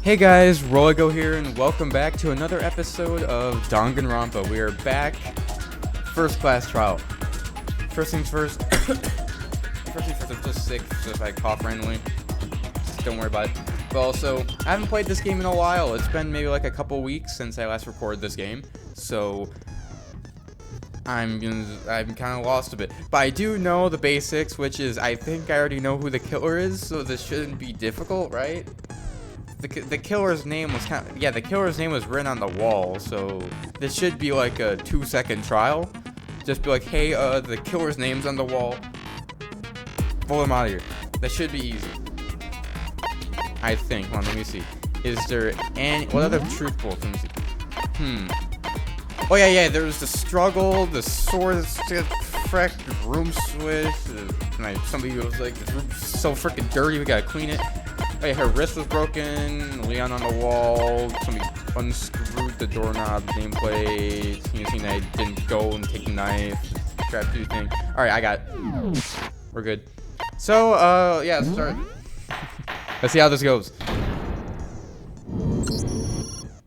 Hey guys, Roligo here, and welcome back to another episode of Danganronpa. We are back. First class trial. First things first. I'm just sick, so if I cough randomly, just don't worry about it. But also, I haven't played this game in a while. It's been maybe like a couple weeks since I last recorded this game, so I'm kind of lost a bit. But I do know the basics, which is I think I already know who the killer is, so this shouldn't be difficult, right? The killer's name was the killer's name was written on the wall, so this should be like a 2-second trial. Just be like, hey, the killer's name's on the wall. Pull him out of here. That should be easy. I think. Hold on, let me see. Is there any... What other truth bullets? Let me see. Oh, yeah, there was the struggle, the sword, frick, the room switch. Somebody was like, this room's so freaking dirty, we gotta clean it. Oh, yeah, her wrist was broken, Leon on the wall, somebody unscrewed the doorknob, nameplate, you see that I didn't go and take the knife, trap dude thing. Alright, I got it. We're good. So, yeah, let's start. Let's see how this goes.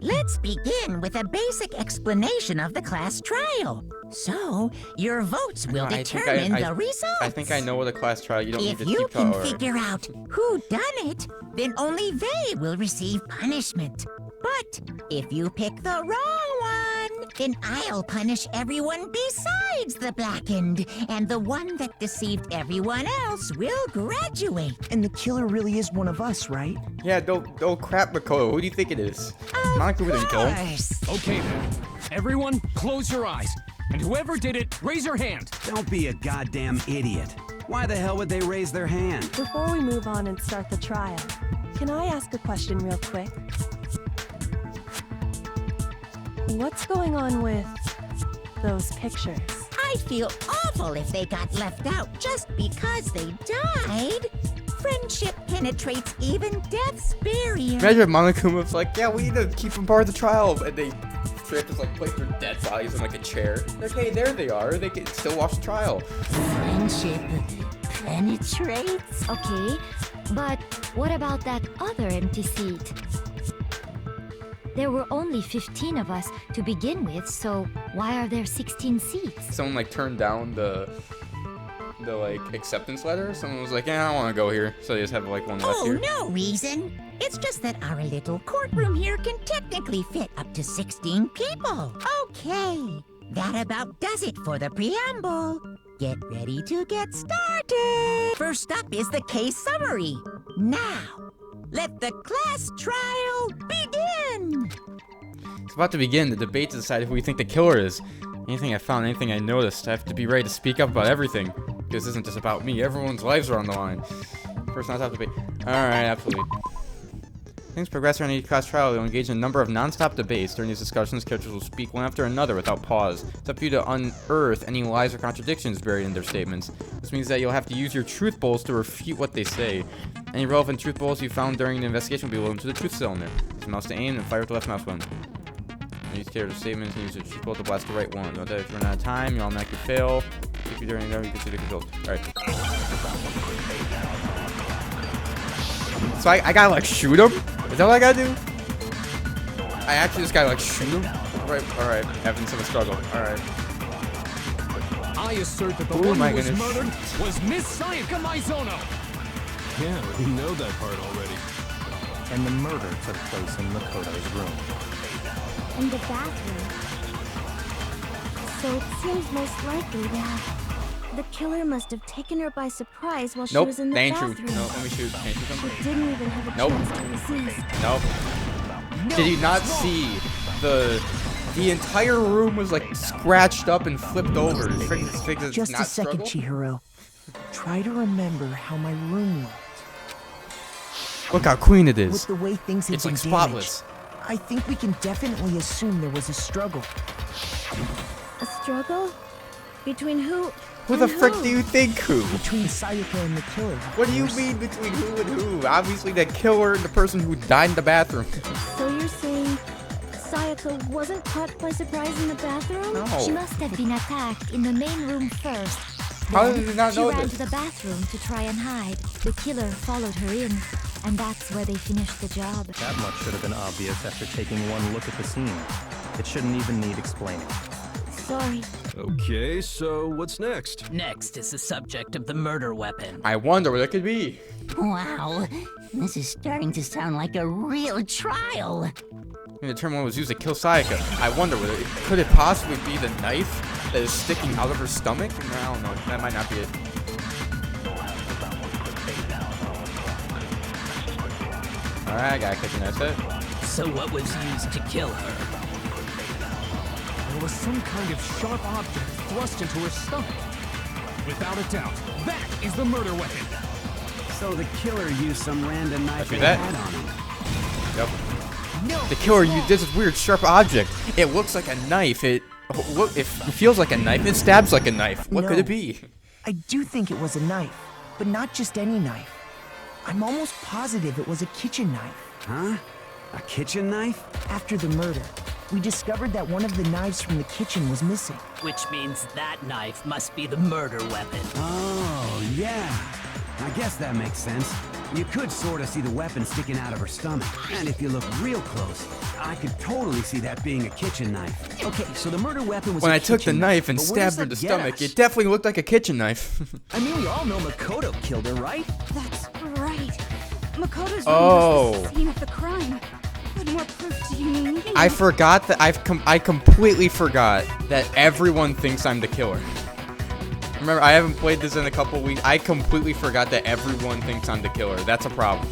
Let's begin with a basic explanation of the class trial. So, your votes will determine the results. I think I know what a class trial. You don't need to keep If you can figure out who done it, then only they will receive punishment. But if you pick the wrong one, then I'll punish everyone besides the blackened, and the one that deceived everyone else will graduate. And the killer really is one of us, right? Yeah, don't crap, Makoto. Who do you think it is? Monica didn't kill him. Okay then. Everyone, close your eyes. And whoever did it, raise your hand. Don't be a goddamn idiot. Why the hell would they raise their hand? Before we move on and start the trial, can I ask a question real quick? What's going on with those pictures? I'd feel awful if they got left out just because they died. Friendship penetrates even death's barrier. Imagine if Monokuma was like, yeah, we need to keep them part of the trial, and they straight just like place their dead bodies in like a chair. Like, hey, there they are. They can still watch the trial. Friendship penetrates. Okay, but what about that other empty seat? There were only 15 of us to begin with, so why are there 16 seats? Someone like turned down the like acceptance letter. Someone was like, yeah, I don't want to go here, so they just have like one left here. Oh, no reason. It's just that our little courtroom here can technically fit up to 16 people. Okay, that about does it for the preamble. Get ready to get started. First up is the case summary. Now, let the class trial begin. It's about to begin. The debate to decide who we think the killer is. Anything I found, anything I noticed, I have to be ready to speak up about everything. This isn't just about me. Everyone's lives are on the line. First, not have debate. Alright, absolutely. Things progress during each class trial. They'll engage in a number of non-stop debates. During these discussions, characters will speak one after another without pause. It's up to you to unearth any lies or contradictions buried in their statements. This means that you'll have to use your truth bowls to refute what they say. Any relevant truth bowls you found during the investigation will be loaded into the truth cylinder. Use the mouse to aim and fire with the left mouse button. Use character statements and use your truth bowl to blast the right one. Note that if you run out of time, you automatically fail. If you're during there, you can see the controls. Alright. So I gotta like shoot him? Is that what I gotta do? I actually just gotta like shoot him? Alright, having some struggle. Alright. I assert that the one who was murdered was Miss Sayaka Maizono. Yeah, we know that part already. And the murder took place in Makoto's room. In the bathroom. So it seems most likely that the killer must have taken her by surprise while she was in the bathroom. Nope, let me shoot. Can't shoot them. She didn't even have a chance to resist. Nope. Did you not see the entire room was like scratched up and flipped over? Just a second, Chihiro. Try to remember how my room looked. Look how clean it is. With the way things have it's been like spotless. Damaged, I think we can definitely assume there was a struggle. A struggle? Between who? Who the frick do you think who? Between Sayaka and the killer. What do you mean between who and who? Obviously the killer and the person who died in the bathroom. So you're saying Sayaka wasn't caught by surprise in the bathroom? No. She must have been attacked in the main room first. How did you not know She ran this? to the bathroom to try and hide. The killer followed her in. and that's where they finished the job. That much should have been obvious after taking one look at the scene. It shouldn't even need explaining. Sorry. Okay, so what's next? Next is the subject of the murder weapon. I wonder what it could be. Wow, this is starting to sound like a real trial. The determine what was used to kill Sayaka. I wonder whether could it possibly be the knife that is sticking out of her stomach? No, I don't know. That might not be it. Alright, I got a kitchen, that's it. So what was used to kill her? There was some kind of sharp object thrust into her stomach. Without a doubt, that is the murder weapon. So the killer used some random knife Copy they that. had on him. Yep. The killer used this weird sharp object. It looks like a knife. It feels like a knife. It stabs like a knife. What could it be? I do think it was a knife, but not just any knife. I'm almost positive it was a kitchen knife. Huh? A kitchen knife? After the murder, we discovered that one of the knives from the kitchen was missing. Which means that knife must be the murder weapon. Oh, yeah. I guess that makes sense. You could sort of see the weapon sticking out of her stomach. And if you look real close, I could totally see that being a kitchen knife. Okay, so the murder weapon was When a I took the kitchen knife and but where does stabbed her in the that get stomach, us? it definitely looked like a kitchen knife. I mean, we all know Makoto killed her, right? That's right. Makoto's Oh. room was the scene of the crime. What more proof do you need? I forgot that I completely forgot that everyone thinks I'm the killer. Remember, I haven't played this in a couple weeks. I completely forgot that everyone thinks I'm the killer. That's a problem.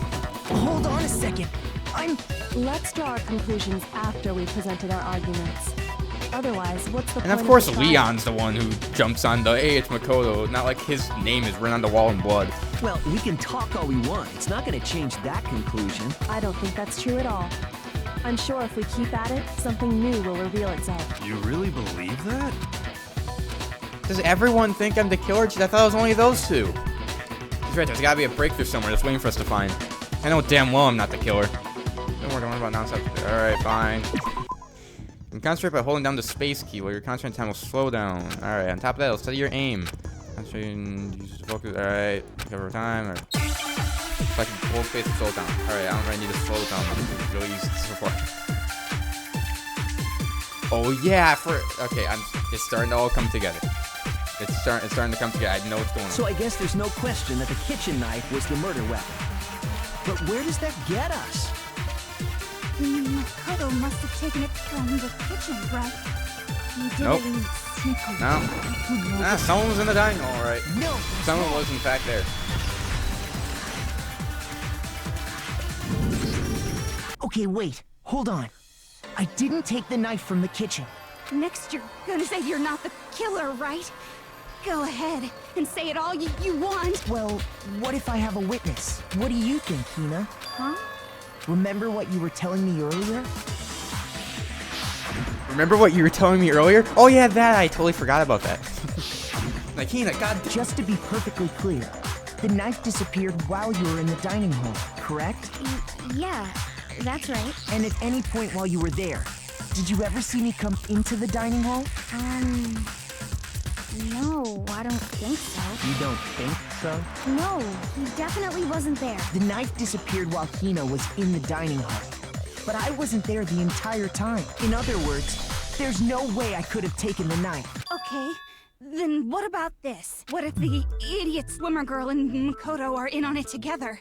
Hold on a second. Let's draw our conclusions after we presented our arguments. Otherwise, what's the point And of course, the trial? Leon's the one who jumps on the, hey, it's Makoto. Not like his name is written on the wall in blood. Well, we can talk all we want. It's not going to change that conclusion. I don't think that's true at all. I'm sure if we keep at it, something new will reveal itself. You really believe that? Does everyone think I'm the killer? Jeez, I thought it was only those two. He's right, there's gotta be a breakthrough somewhere that's waiting for us to find. I know damn well I'm not the killer. Don't worry about nonsense. Alright, fine. You can concentrate by holding down the space key while your concentration time will slow down. Alright, on top of that, it'll study your aim. Concentration, use to focus. Alright, cover time. Or if I can hold space and slow it down. Alright, I don't really need to slow it down. It's really easy so far. Oh yeah, okay, it's starting to all come together. It's starting to come together. I know what's going on. So I guess there's no question that the kitchen knife was the murder weapon. But where does that get us? Makoto must have taken it from the kitchen, right? He did Nope. it in secret. No. Nah, someone was in the dining hall, alright. No. Someone was in fact there. Okay, wait. Hold on. I didn't take the knife from the kitchen. Next, you're gonna say you're not the killer, right? Go ahead and say it all you want. Well, what if I have a witness? What do you think, Hina? Huh? Remember what you were telling me earlier? Remember what you were telling me earlier? Oh yeah, that I totally forgot about that. Like Hina, God. Just to be perfectly clear, the knife disappeared while you were in the dining hall, correct? Yeah, that's right. And at any point while you were there, did you ever see me come into the dining hall? No, I don't think so. You don't think so? No, he definitely wasn't there. The knife disappeared while Hina was in the dining hall. But I wasn't there the entire time. In other words, there's no way I could have taken the knife. Okay, then what about this? What if the idiot swimmer girl and Makoto are in on it together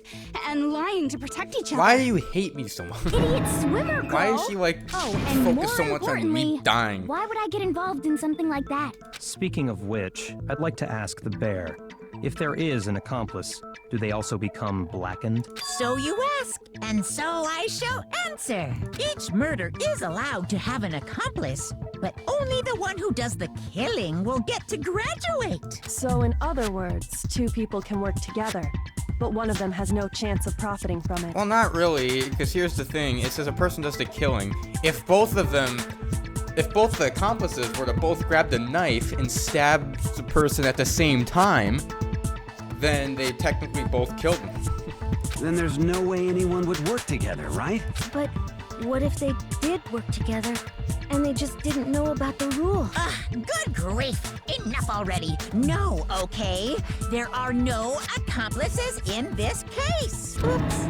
and lying to protect each other? Why do you hate me so much? Idiot swimmer girl? Why is she like and focused so more much on me importantly, dying? Why would I get involved in something like that? Speaking of which, I'd like to ask the bear, if there is an accomplice, do they also become blackened? So you ask, and so I shall answer. Each murder is allowed to have an accomplice, but only the one who does the killing will get to graduate. So in other words, two people can work together, but one of them has no chance of profiting from it. Well, not really, because here's the thing. It says a person does the killing. If both the accomplices were to both grab the knife and stab the person at the same time, then they technically both killed him. Then there's no way anyone would work together, right? But what if they did work together and they just didn't know about the rule? Good grief! Enough already. No, okay? There are no accomplices in this case. Oops.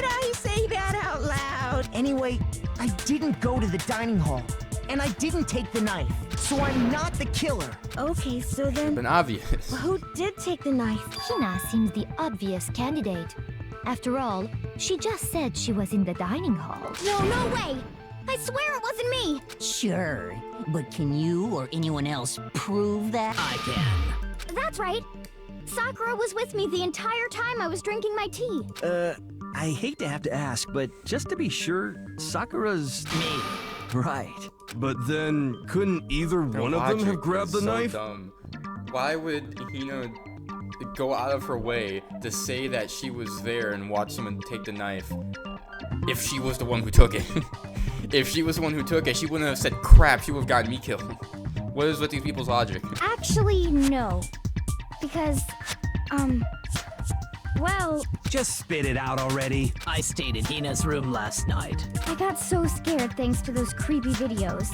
did I say that out loud? Anyway, I didn't go to the dining hall, and I didn't take the knife, so I'm not the killer. Okay, so then Been obvious. who did take the knife? Hina seems the obvious candidate. After all, she just said she was in the dining hall. No way! I swear it wasn't me! Sure, but can you or anyone else prove that? I can. That's right. Sakura was with me the entire time I was drinking my tea. I hate to have to ask, but just to be sure, Sakura's me. Right. But then, couldn't either Their one of them logic have grabbed is the so knife? Dumb. Why would Hina go out of her way to say that she was there and watch someone take the knife if she was the one who took it? If she was the one who took it, she wouldn't have said crap, she would have gotten me killed. What is with these people's logic? Actually, no. Because, well, Just spit it out already. I stayed in Hina's room last night. I got so scared thanks to those creepy videos.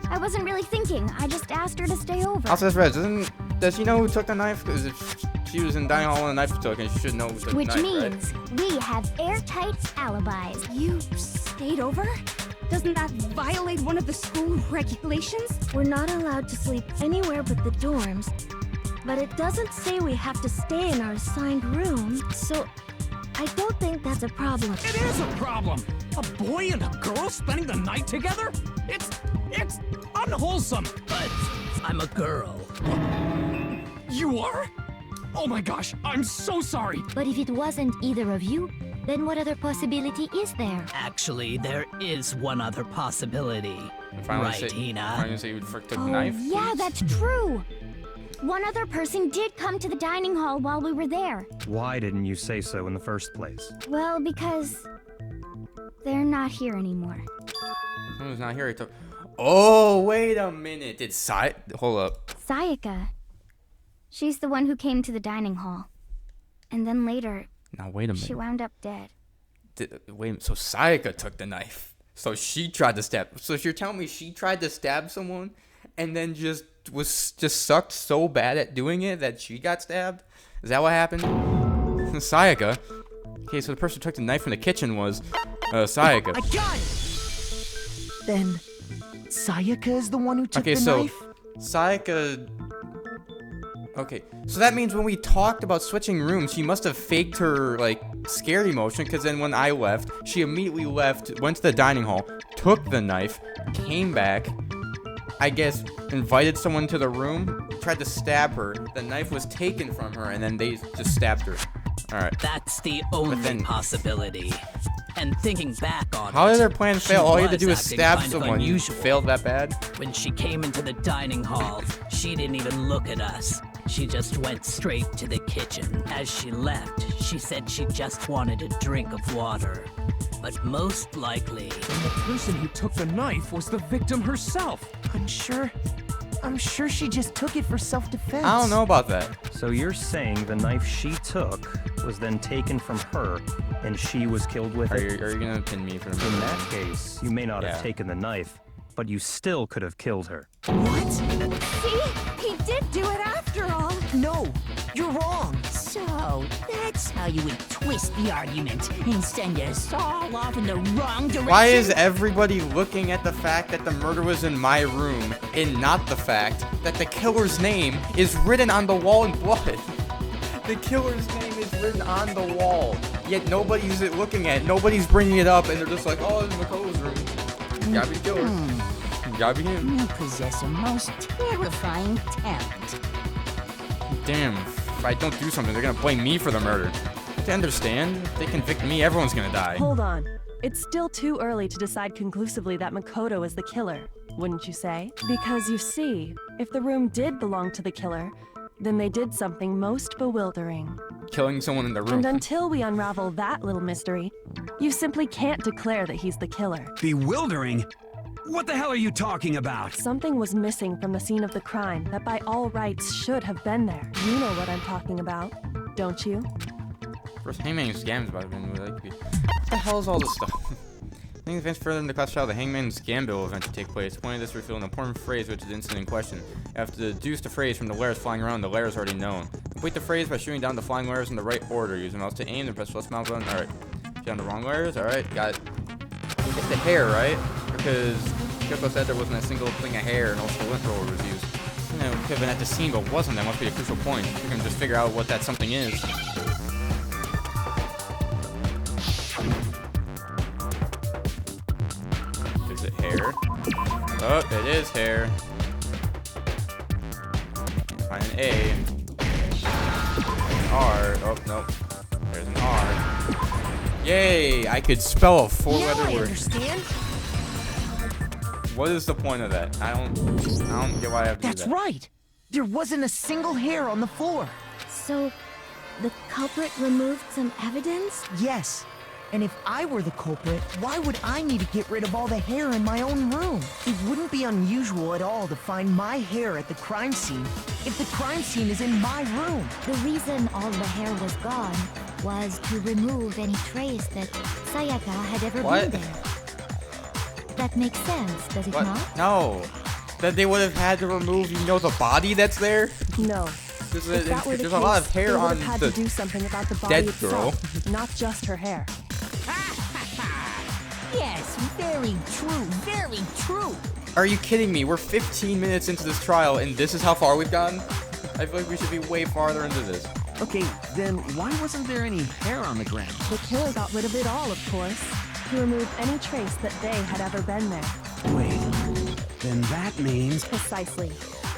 I wasn't really thinking. I just asked her to stay over. Also, that's Rez, does she know who took the knife? Because if she was in dining hall and the knife was taken, she should know who took Which the knife, means we have airtight alibis. You stayed over? Doesn't that violate one of the school regulations? We're not allowed to sleep anywhere but the dorms. But it doesn't say we have to stay in our assigned room, so I don't think that's a problem. It is a problem. A boy and a girl spending the night together? It's unwholesome. But I'm a girl. You are? Oh my gosh, I'm so sorry. But if it wasn't either of you, then what other possibility is there? Actually, there is one other possibility. Finally Right, Hina? Finally say you took the Oh, knife? yeah, that's true. One other person did come to the dining hall while we were there. Why didn't you say so in the first place? Well, because they're not here anymore. Someone's not here. He took. Oh, wait a minute. Did hold up. Sayaka. She's the one who came to the dining hall. And then later, Now wait a minute. she wound up dead. Wait. So Sayaka took the knife. So she tried to stab. So you're telling me she tried to stab someone, and then just sucked so bad at doing it that she got stabbed? Is that what happened? Sayaka. Okay, so the person who took the knife from the kitchen was Sayaka. I got it! Then, Sayaka is the one who took Okay, the so knife? Sayaka. Okay, so that means when we talked about switching rooms, she must have faked her like scared emotion, because then when I left, she immediately left, went to the dining hall, took the knife, came back, I guess invited someone to the room, tried to stab her. The knife was taken from her, and then they just stabbed her. All right. That's the only possibility. And thinking back on How it, did their plan she fail? All you had to was do was acting stab kind of someone. You unusual. failed that bad? When she came into the dining hall, she didn't even look at us. She just went straight to the kitchen. As she left, she said she just wanted a drink of water. But most likely, And the person who took the knife was the victim herself. I'm sure she just took it for self-defense. I don't know about that. So you're saying the knife she took was then taken from her, and she was killed with it? Are you gonna pin me for the In that case, you may not Yeah. have taken the knife, but you still could have killed her. What? See? He did do it after all. No, you're wrong. So, that's how you would twist the argument and send us all off in the wrong direction? Why is everybody looking at the fact that the murder was in my room and not the fact that the killer's name is written on the wall in blood? The killer's name is written on the wall, yet nobody's looking at it. Nobody's bringing it up, and they're just like, oh, it's Makoto's room. Gotta be the killer. Gotta be him. You possess a most terrifying talent. Damn, if I don't do something, they're gonna blame me for the murder. They understand. If they convict me, everyone's gonna die. Hold on. It's still too early to decide conclusively that Makoto is the killer, wouldn't you say? Because you see, if the room did belong to the killer, then they did something most bewildering. Killing someone in the room. And until we unravel that little mystery, you simply can't declare that he's the killer. Bewildering? What the hell are you talking about? Something was missing from the scene of the crime that by all rights should have been there. You know what I'm talking about, don't you? First, Hangman scams about it. What the hell is all this stuff? Taking advance further in the class trial, the Hangman Scam Bill event to take place. The point of this reveal an important phrase, which is the incident in question. You have to deduce the phrase from the letters flying around. The letters already known. Complete the phrase by shooting down the flying letters in the right order. Use the mouse to aim and press plus mouse button. Alright. Down the wrong wires. All right, got it. It's the hair, right? Because Kyoko said there wasn't a single thing of hair, and also the lint roller was used. You know, could have been at the scene, but wasn't. That must be a crucial point. We can just figure out what that something is. Is it hair? Oh, it is hair. Find an A. An R. Oh, nope. There's an R. Yay! I could spell a four-letter word. Understand? What is the point of that? I don't get why I have to do that. That's right. There wasn't a single hair on the floor. So, the culprit removed some evidence? Yes. And if I were the culprit, why would I need to get rid of all the hair in my own room? It wouldn't be unusual at all to find my hair at the crime scene if the crime scene is in my room. The reason all the hair was gone was to remove any trace that Sayaka had ever been there. That makes sense, does it not? No. That they would have had to remove, the body that's there? No. There's a lot of hair on had the to do something about the body dead itself, girl. not just her hair. Yes, very true, very true. Are you kidding me? We're 15 minutes into this trial, and this is how far we've gotten? I feel like we should be way farther into this. Okay, then why wasn't there any hair on the ground? The killer got rid of it all, of course, to remove any trace that they had ever been there. Wait, then that means... Precisely.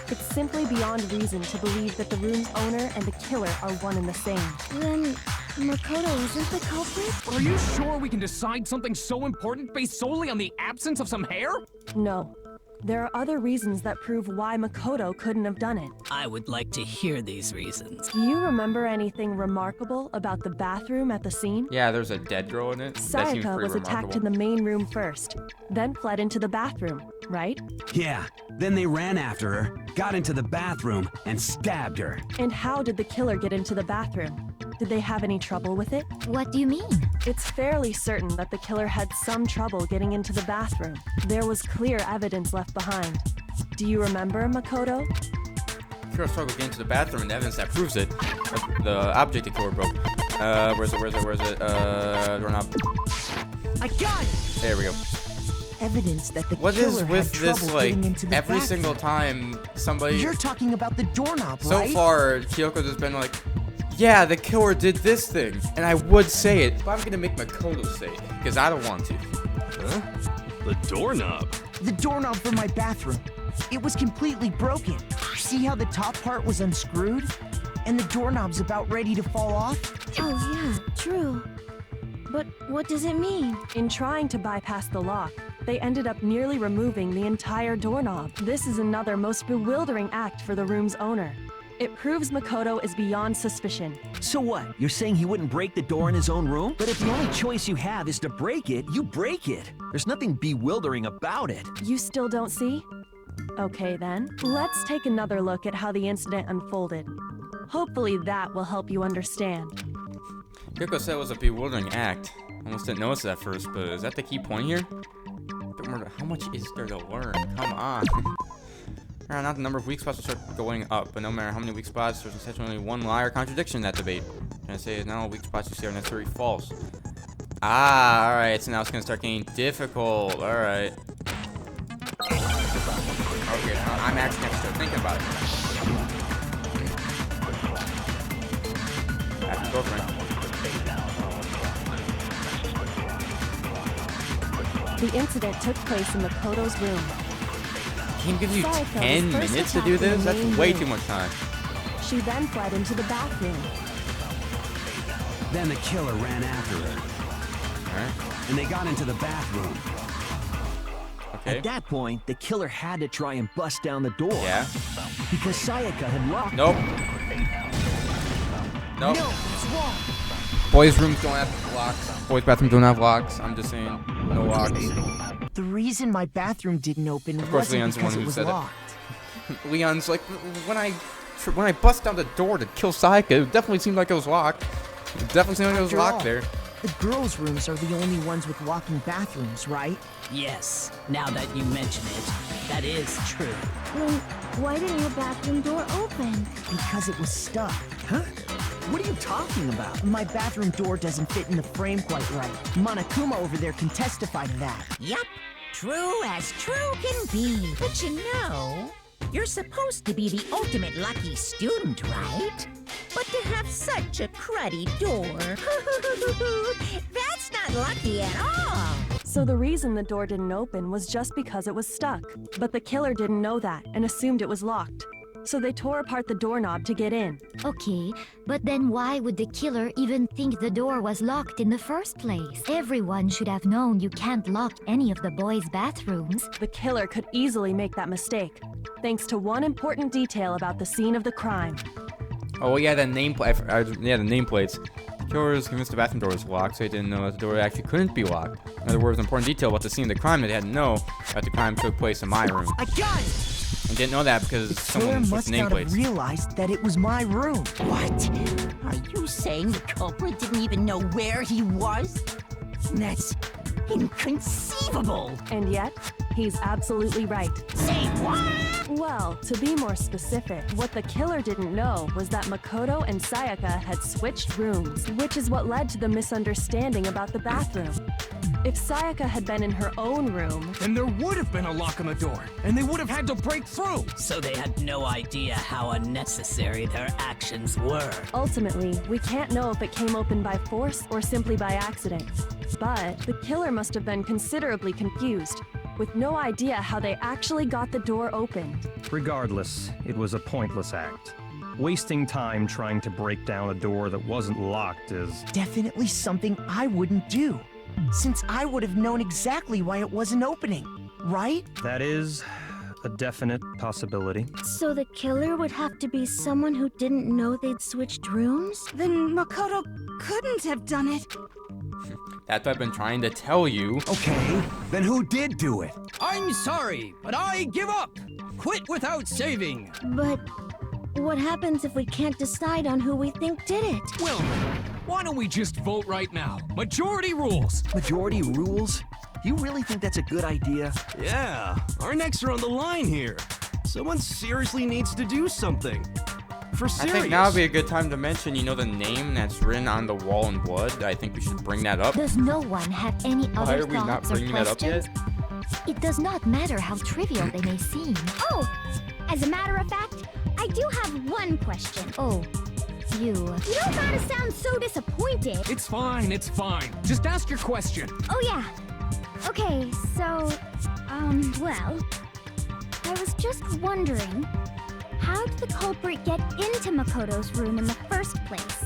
It's simply beyond reason to believe that the room's owner and the killer are one and the same. Then, Makoto isn't the culprit? Are you sure we can decide something so important based solely on the absence of some hair? No. There are other reasons that prove why Makoto couldn't have done it. I would like to hear these reasons. Do you remember anything remarkable about the bathroom at the scene? Yeah, there's a dead girl in it. That seems Sayaka pretty was attacked remarkable. in the main room first, then fled into the bathroom, right? Yeah, then they ran after her, got into the bathroom, and stabbed her. And how did the killer get into the bathroom? Did they have any trouble with it? What do you mean? It's fairly certain that the killer had some trouble getting into the bathroom. There was clear evidence left behind. Do you remember, Makoto? Killer struggled to get into the bathroom, and evidence that proves it. The object the killer broke. Where's it? Doorknob. I got it! There we go. Evidence that the What killer is with had this, trouble like, getting into the every bathroom. single time somebody... You're talking about the doorknob, So right? far, Kyoko's has been like, yeah, the killer did this thing. And I would say it, but I'm gonna make Makoto say it, because I don't want to. Huh? The doorknob? The doorknob for my bathroom. It was completely broken. See how the top part was unscrewed? And the doorknob's about ready to fall off? Oh yeah, true. But what does it mean? In trying to bypass the lock, they ended up nearly removing the entire doorknob. This is another most bewildering act for the room's owner. It proves Makoto is beyond suspicion. So what? You're saying he wouldn't break the door in his own room? But if the only choice you have is to break it, you break it. There's nothing bewildering about it. You still don't see? Okay then, let's take another look at how the incident unfolded. Hopefully that will help you understand. Kyoko said it was a bewildering act. Almost didn't notice it at first, but is that the key point here? How much is there to learn? Come on. Not the number of weak spots will start going up, but no matter how many weak spots, there's essentially only one lie or contradiction in that debate. I'm gonna say not all weak spots you see are necessarily false. Ah, alright, so now it's gonna start getting difficult. Alright. Okay, now I'm actually gonna start thinking about it. After girlfriend. The incident took place in Makoto's room. Can give you Sayaka 10 was first minutes to attacked do in the this? That's main way room. too much time. She then fled into the bathroom. Then the killer ran after her, Alright. and they got into the bathroom. Okay. At that point, the killer had to try and bust down the door. Yeah. Because Sayaka had locked Nope. Nope. No, it's wrong. Boys' rooms don't have locks. Boys' bathrooms don't have locks. I'm just saying, no locks. The reason my bathroom didn't open Of course, wasn't Leon's the one because who it was said locked. it. Leon's like, when I bust down the door to kill Sayaka, it definitely seemed like it was locked. It definitely seemed like it was After locked all, there. the girls' rooms are the only ones with walking bathrooms, right? Yes, now that you mention it, that is true. Then why didn't your bathroom door open? Because it was stuck. Huh? What are you talking about? My bathroom door doesn't fit in the frame quite right. Monokuma over there can testify to that. Yup, true as true can be. But you know, you're supposed to be the ultimate lucky student, right? But to have such a cruddy door, that's not lucky at all. So the reason the door didn't open was just because it was stuck. But the killer didn't know that and assumed it was locked. So they tore apart the doorknob to get in. Okay, but then why would the killer even think the door was locked in the first place? Everyone should have known you can't lock any of the boys' bathrooms. The killer could easily make that mistake, thanks to one important detail about the scene of the crime. Oh yeah, the nameplate. Yeah, the nameplates. The killer was convinced the bathroom door was locked, so he didn't know that the door actually couldn't be locked. In other words, an important detail about the scene of the crime that he had to know that the crime took place in my room. I got it! And didn't know that because The killer someone must switched not have nameplates. realized that it was my room. What? Are you saying the culprit didn't even know where he was? That's inconceivable. And yet, he's absolutely right. Say what? Well, to be more specific, what the killer didn't know was that Makoto and Sayaka had switched rooms, which is what led to the misunderstanding about the bathroom. If Sayaka had been in her own room, Then there would have been a lock on the door, and they would have had to break through. So they had no idea how unnecessary their actions were. ultimately, we can't know if it came open by force or simply by accident. But the killer must have been considerably confused, with no idea how they actually got the door opened. Regardless, it was a pointless act. Wasting time trying to break down a door that wasn't locked is... Definitely something I wouldn't do, since I would have known exactly why it wasn't opening, right? That is a definite possibility. So the killer would have to be someone who didn't know they'd switched rooms? Then Makoto couldn't have done it. That's what I've been trying to tell you. Okay, then who did do it? I'm sorry, but I give up. Quit without saving. But what happens if we can't decide on who we think did it? Well, why don't we just vote right now? Majority rules. Majority rules? You really think that's a good idea? Yeah, our necks are on the line here. Someone seriously needs to do something. For I serious. think now would be a good time to mention, you know, the name that's written on the wall in blood. I think we should bring that up. Does no one have any Why other are we not thoughts or bringing that up questions? yet? It does not matter how trivial they may seem. Oh, as a matter of fact, I do have one question. Oh, you. You don't gotta sound so disappointed. It's fine, it's fine. Just ask your question. Oh yeah. Okay, so, well, I was just wondering, how did the culprit get into Makoto's room in the first place?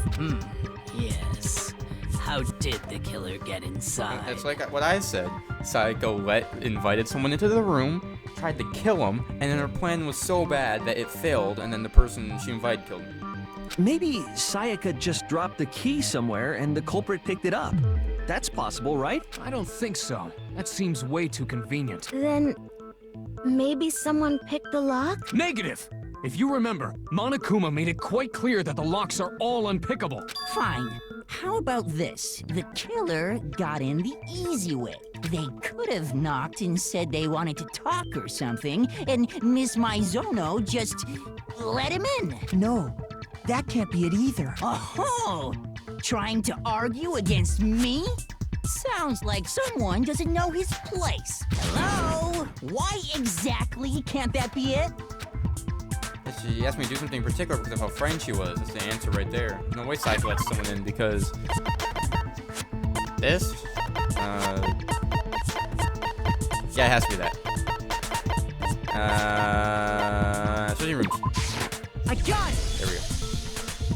Yes. How did the killer get inside? It's like what I said. Sayaka invited someone into the room, tried to kill him, and then her plan was so bad that it failed, and then the person she invited killed him. Maybe Sayaka just dropped the key somewhere and the culprit picked it up. That's possible, right? I don't think so. That seems way too convenient. Then, maybe someone picked the lock? Negative! If you remember, Monokuma made it quite clear that the locks are all unpickable. Fine. How about this? The killer got in the easy way. They could have knocked and said they wanted to talk or something, and Miss Maizono just let him in. No, that can't be it either. Oh, trying to argue against me? Sounds like someone doesn't know his place. Hello? Why exactly can't that be it? She asked me to do something in particular because of how friend she was. That's the answer right there. No way Sayaka lets someone in because... This? Yeah, it has to be that. Switching rooms. I got it! There we go.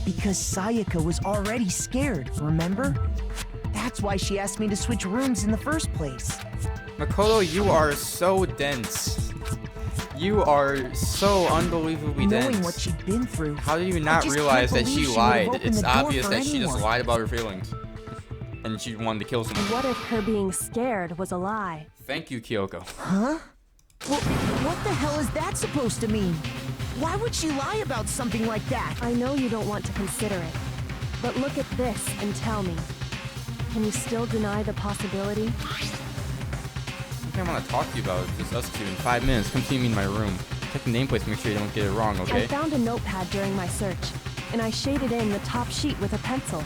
Because Sayaka was already scared, remember? That's why she asked me to switch rooms in the first place. Makoto, you are so dense. You are so unbelievably dense. Knowing what she'd been through. How do you I not just realize can't that she believe she would have lied? opened It's the door obvious for that she just anyone. lied about her feelings. And she wanted to kill someone. What if her being scared was a lie? Thank you, Kyoko. Huh? Well, what the hell is that supposed to mean? Why would she lie about something like that? I know you don't want to consider it, but look at this and tell me. Can you still deny the possibility? I want to talk to you about just us two in 5 minutes. Come see me in my room. Check the nameplates, make sure you don't get it wrong, okay? I found a notepad during my search, and I shaded in the top sheet with a pencil.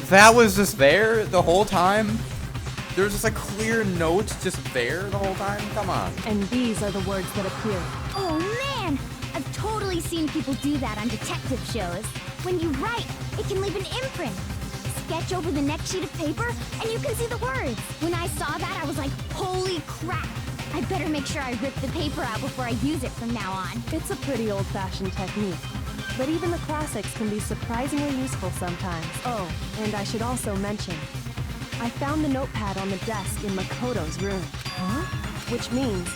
That was just there the whole time? There was just a clear note just there the whole time? Come on. And these are the words that appear. Oh man! I've totally seen people do that on detective shows. When you write, it can leave an imprint. Sketch over the next sheet of paper, and you can see the words. When I saw that, I was like, holy crap! I better make sure I rip the paper out before I use it from now on. It's a pretty old-fashioned technique. But even the classics can be surprisingly useful sometimes. Oh, and I should also mention, I found the notepad on the desk in Makoto's room. Huh? Which means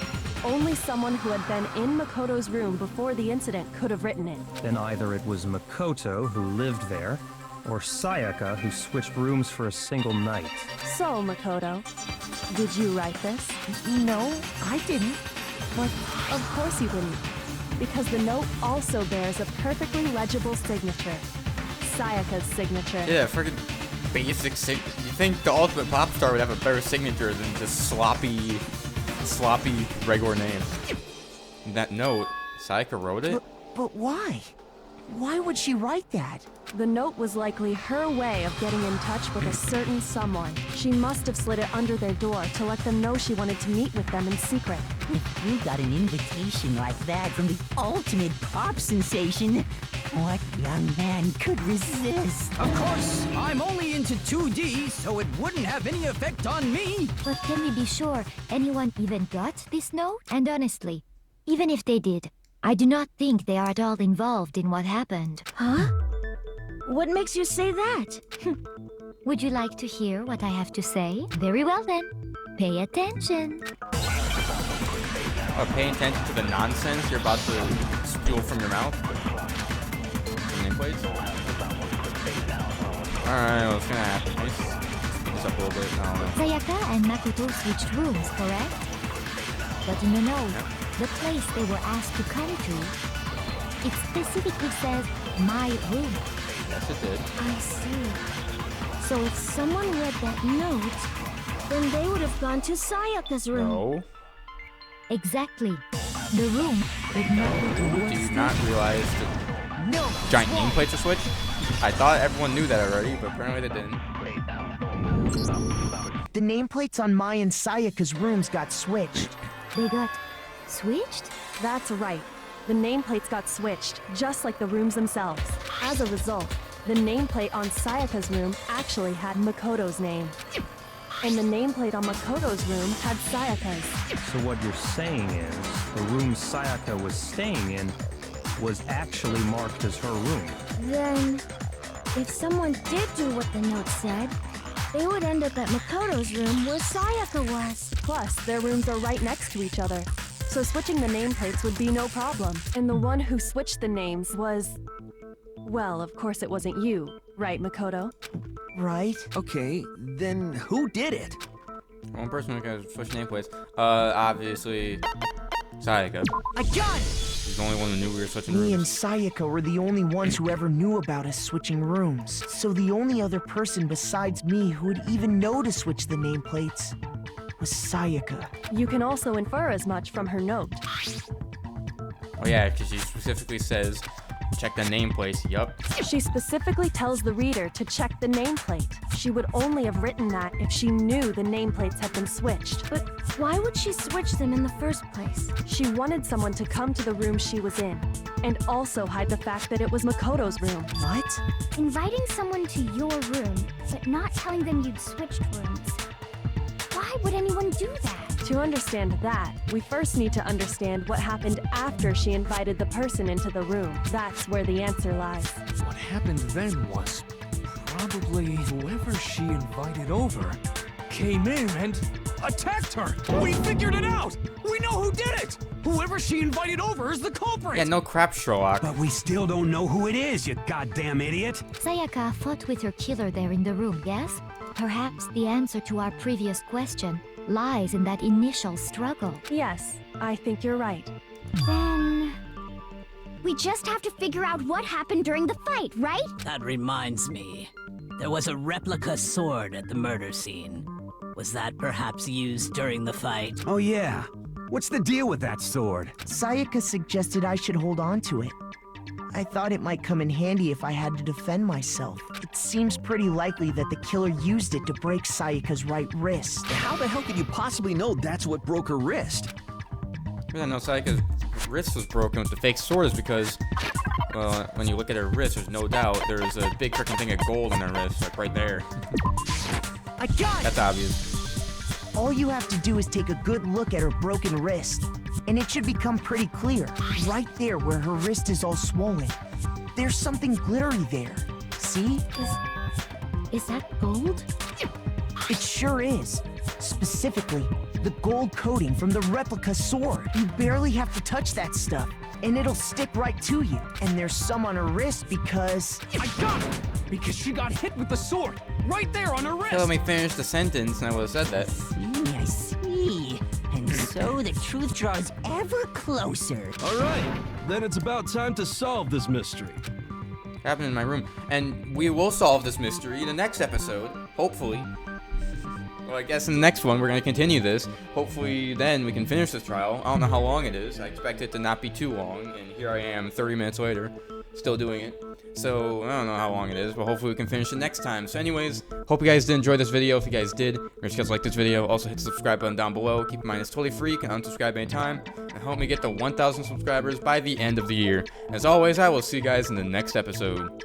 only someone who had been in Makoto's room before the incident could have written it. Then either it was Makoto who lived there, or Sayaka who switched rooms for a single night. So, Makoto, did you write this? No, I didn't. But of course you didn't. Because the note also bears a perfectly legible signature. Sayaka's signature. Yeah, freaking basic signature. You think the ultimate pop star would have a better signature than just sloppy regular name? That note, Sayaka wrote it? But why? Why would she write that? The note was likely her way of getting in touch with a certain someone. She must have slid it under their door to let them know she wanted to meet with them in secret. If you got an invitation like that from the ultimate pop sensation, what young man could resist? Of course, I'm only into 2D, so it wouldn't have any effect on me. But can we be sure anyone even got this note? And honestly, even if they did, I do not think they are at all involved in what happened. Huh? What makes you say that? Would you like to hear what I have to say? Very well then. Pay attention. Oh, paying attention to the nonsense you're about to spew from your mouth? Nameplates? Alright, what's gonna happen? Let me speed this up a little bit. I don't know. Sayaka and Makoto switched rooms, correct? But in the note, the place they were asked to come to, it specifically says, my room. Yes, it did. I see. So if someone read that note, then they would have gone to Sayaka's room. No. Exactly. The room with Makoto. Do you not realize the giant nameplates are switched? I thought everyone knew that already, but apparently they didn't. The nameplates on Mai and Sayaka's rooms got switched. They got switched? That's right. The nameplates got switched, just like the rooms themselves. As a result, the nameplate on Sayaka's room actually had Makoto's name. And the nameplate on Makoto's room had Sayaka's. So what you're saying is, the room Sayaka was staying in was actually marked as her room. Then, if someone did do what the note said, they would end up at Makoto's room where Sayaka was. Plus, their rooms are right next to each other, so switching the nameplates would be no problem. And the one who switched the names was... Well, of course it wasn't you, right, Makoto? Right. Okay, then who did it? One person who can switch nameplates. Obviously, Sayaka. I got it! She's the only one who knew we were switching Me and rooms. Sayaka were the only ones who ever knew about us switching rooms. So the only other person besides me who would even know to switch the nameplates was Sayaka. You can also infer as much from her note. Oh yeah, because she specifically says, check the nameplates. Yup. She specifically tells the reader to check the nameplate. She would only have written that if she knew the nameplates had been switched. But why would she switch them in the first place? She wanted someone to come to the room she was in, and also hide the fact that it was Makoto's room. What? Inviting someone to your room, but not telling them you'd switched rooms. Why would anyone do that? To understand that, we first need to understand what happened after she invited the person into the room. That's where the answer lies. What happened then was probably whoever she invited over came in and attacked her. We figured it out! We know who did it! Whoever she invited over is the culprit! Yeah, no crap, Sherlock. But we still don't know who it is, you goddamn idiot! Sayaka fought with her killer there in the room, yes? Perhaps the answer to our previous question lies in that initial struggle. Yes, I think you're right. Then... we just have to figure out what happened during the fight, right? That reminds me. There was a replica sword at the murder scene. Was that perhaps used during the fight? Oh yeah. What's the deal with that sword? Sayaka suggested I should hold on to it. I thought it might come in handy if I had to defend myself. It seems pretty likely that the killer used it to break Sayaka's right wrist. How the hell could you possibly know that's what broke her wrist? I know Sayaka's wrist was broken with the fake sword is because, well, when you look at her wrist, there's no doubt there's a big freaking thing of gold on her wrist, like right there. I got it! That's obvious. All you have to do is take a good look at her broken wrist, and it should become pretty clear. Right there where her wrist is all swollen. There's something glittery there. See? Is that gold? It sure is. Specifically, the gold coating from the replica sword. You barely have to touch that stuff, and it'll stick right to you. And there's some on her wrist because... I got it! Because she got hit with the sword, right there on her wrist! Let me finish the sentence and I would have said that. I see. And so the truth draws ever closer. All right, then it's about time to solve this mystery. Happened in my room. And we will solve this mystery in the next episode, hopefully. Well, I guess in the next one, we're going to continue this. Hopefully, then we can finish this trial. I don't know how long it is. I expect it to not be too long. And here I am, 30 minutes later, still doing it. So, I don't know how long it is, but hopefully we can finish it next time. So anyways, hope you guys did enjoy this video. If you guys did, or if you guys like this video, also hit the subscribe button down below. Keep in mind, it's totally free. You can unsubscribe anytime. And help me get to 1,000 subscribers by the end of the year. As always, I will see you guys in the next episode.